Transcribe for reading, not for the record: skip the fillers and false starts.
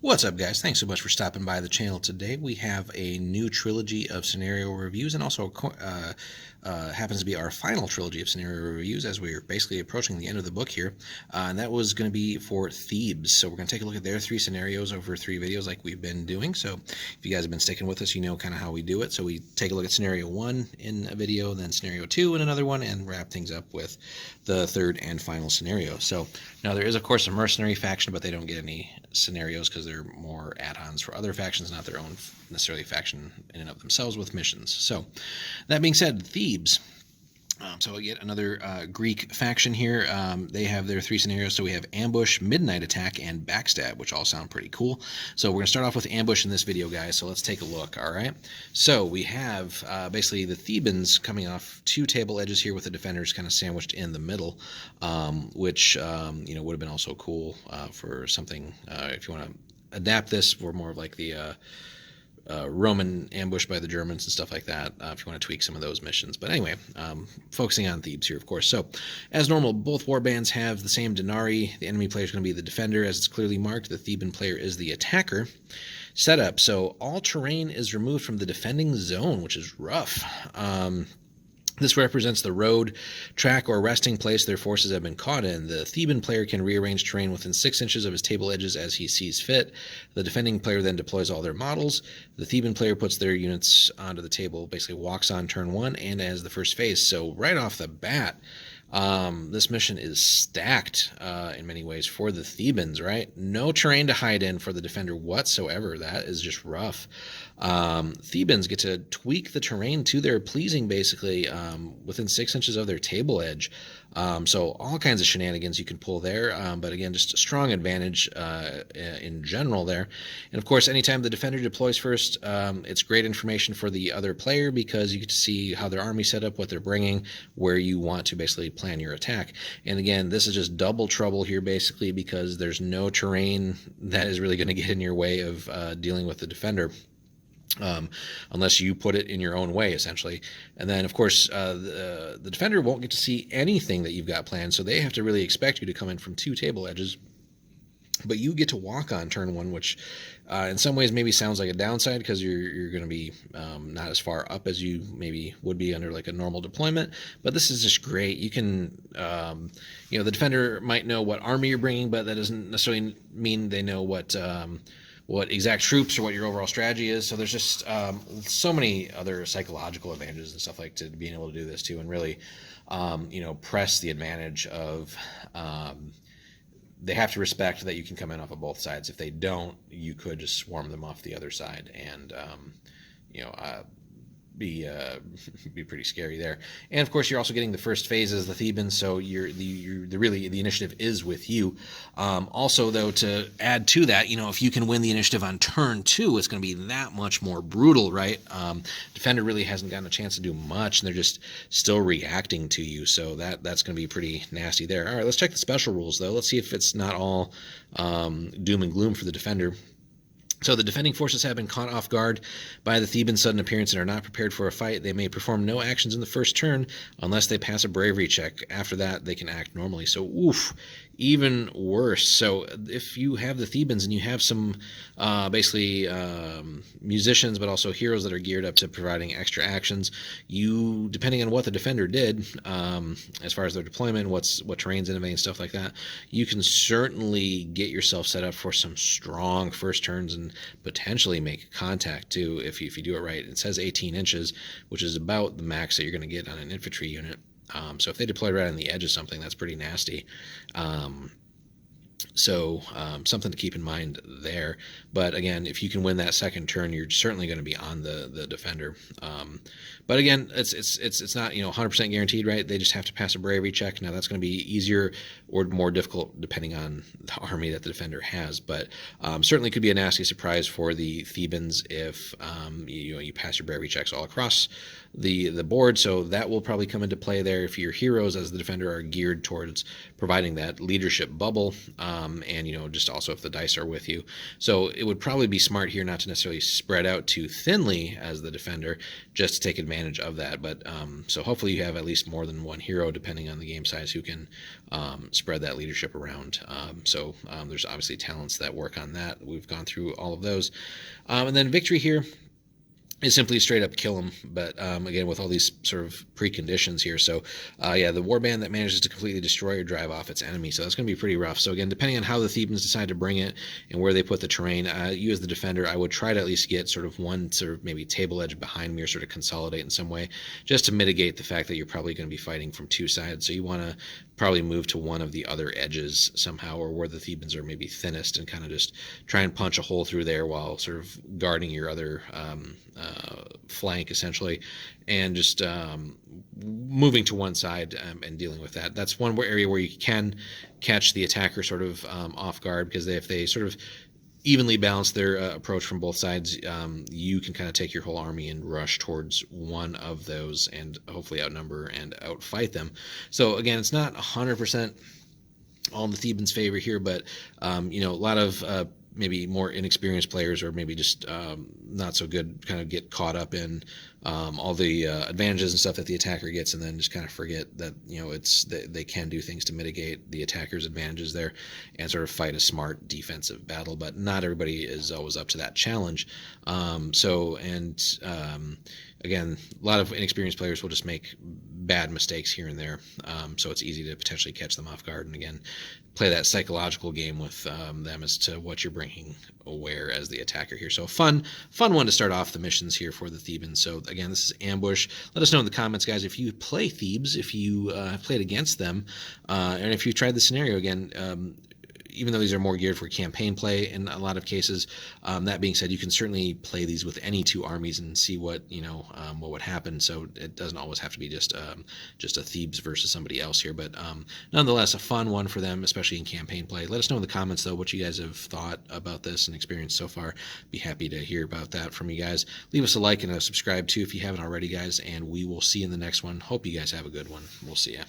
What's up, guys? Thanks so much for stopping by the channel today. We have a new trilogy of scenario reviews, and also happens to be our final trilogy of scenario reviews as we're basically approaching the end of the book here. And that was going to be for Thebes. So we're going to take a look at their 3 scenarios over 3 videos like we've been doing. So if you guys have been sticking with us, you know kind of how we do it. So we take a look at scenario 1 in a video, then scenario 2 in another one, and wrap things up with the 3rd and final scenario. So now there is, of course, a mercenary faction, but they don't get any scenarios because they're more add-ons for other factions, not their own necessarily faction in and of themselves with missions. So that being said, Thebes. So yet another Greek faction here. They have their 3 scenarios. So we have ambush, midnight attack, and backstab, which all sound pretty cool. So we're going to start off with ambush in this video, guys. So let's take a look. All right. So we have basically the Thebans coming off 2 table edges here with the defenders kind of sandwiched in the middle, which you know would have been also cool for something if you want to adapt this for more of like the Roman ambush by the Germans and stuff like that, if you want to tweak some of those missions. But anyway, focusing on Thebes here, of course. So, as normal, both warbands have the same denarii. The enemy player is going to be the defender, as it's clearly marked. The Theban player is the attacker. Setup. So, all terrain is removed from the defending zone, which is rough. This represents the road, track, or resting place their forces have been caught in. The Theban player can rearrange terrain within 6 inches of his table edges as he sees fit. The defending player then deploys all their models. The Theban player puts their units onto the table, basically walks on turn 1 and as the first phase. So right off the bat, this mission is stacked in many ways for the Thebans, right? No terrain to hide in for the defender whatsoever. That is just rough. Thebans get to tweak the terrain to their pleasing, basically, within 6 inches of their table edge. So all kinds of shenanigans you can pull there, but again, just a strong advantage in general there. And of course, anytime the defender deploys first, it's great information for the other player because you get to see how their army set up, what they're bringing, where you want to basically plan your attack. And again, this is just double trouble here basically because there's no terrain that is really going to get in your way of dealing with the defender. Unless you put it in your own way, essentially. And then, of course, the defender won't get to see anything that you've got planned, so they have to really expect you to come in from 2 table edges. But you get to walk on turn 1, which in some ways maybe sounds like a downside because you're going to be not as far up as you maybe would be under like a normal deployment. But this is just great. You can, you know, the defender might know what army you're bringing, but that doesn't necessarily mean they know what exact troops or what your overall strategy is. So there's just so many other psychological advantages and stuff like to being able to do this too, and really, you know, press the advantage of they have to respect that you can come in off of both sides. If they don't, you could just swarm them off the other side and, you know, be pretty scary there. And of course, you're also getting the first phase as the Thebans, so the initiative is with you. Also, though, to add to that, you know, if you can win the initiative on turn 2, it's going to be that much more brutal, right? Defender really hasn't gotten a chance to do much, and they're just still reacting to you, so that's going to be pretty nasty there. All right, let's check the special rules, though. Let's see if it's not all doom and gloom for the defender. So the defending forces have been caught off guard by the Theban sudden appearance and are not prepared for a fight. They may perform no actions in the first turn unless they pass a bravery check. After that, they can act normally. So, oof, even worse. So if you have the Thebans and you have some basically musicians, but also heroes that are geared up to providing extra actions, you, depending on what the defender did, as far as their deployment, what terrain's innovating, stuff like that, you can certainly get yourself set up for some strong first turns and potentially make contact too if you do it right. It says 18 inches, which is about the max that you're going to get on an infantry unit. So if they deploy right on the edge of something, that's pretty nasty. So something to keep in mind there. But again, if you can win that second turn, you're certainly going to be on the defender. But again, it's not 100% guaranteed, right? They just have to pass a bravery check. Now that's going to be easier or more difficult depending on the army that the defender has. But certainly could be a nasty surprise for the Thebans if you pass your bravery checks all across the board. So that will probably come into play there if your heroes as the defender are geared towards providing that leadership bubble. and just also if the dice are with you. So it would probably be smart here not to necessarily spread out too thinly as the defender, just to take advantage of that. But so hopefully you have at least more than one hero, depending on the game size, who can spread that leadership around. So there's obviously talents that work on that. We've gone through all of those. And then victory here is simply straight up kill them, but again, with all these sort of preconditions here. So yeah, the warband that manages to completely destroy or drive off its enemy, so that's going to be pretty rough. So again, depending on how the Thebans decide to bring it and where they put the terrain, you as the defender, I would try to at least get sort of one sort of maybe table edge behind me, or sort of consolidate in some way, just to mitigate the fact that you're probably going to be fighting from two sides. So you want to probably move to one of the other edges somehow, or where the Thebans are maybe thinnest, and kind of just try and punch a hole through there while sort of guarding your other flank, essentially, and just moving to one side and dealing with that. That's one area where you can catch the attacker sort of off guard, because if they sort of evenly balance their approach from both sides, you can kind of take your whole army and rush towards one of those and hopefully outnumber and outfight them. So again, it's not 100% all in the Thebans' favor here, but a lot of maybe more inexperienced players, or maybe just not so good, kind of get caught up in all the advantages and stuff that the attacker gets, and then just kind of forget that they can do things to mitigate the attacker's advantages there, and sort of fight a smart defensive battle. But not everybody is always up to that challenge. Again, a lot of inexperienced players will just make bad mistakes here and there, so it's easy to potentially catch them off guard, and again, play that psychological game with them as to what you're bringing aware as the attacker here. So fun one to start off the missions here for the Thebans. So again, this is Ambush. Let us know in the comments, guys, if you play Thebes, if you have played against them, and if you've tried the scenario again. Even though these are more geared for campaign play in a lot of cases, that being said, you can certainly play these with any two armies and see what would happen. So it doesn't always have to be just a Thebes versus somebody else here. But nonetheless, a fun one for them, especially in campaign play. Let us know in the comments, though, what you guys have thought about this and experienced so far. Be happy to hear about that from you guys. Leave us a like and a subscribe too if you haven't already, guys. And we will see you in the next one. Hope you guys have a good one. We'll see ya.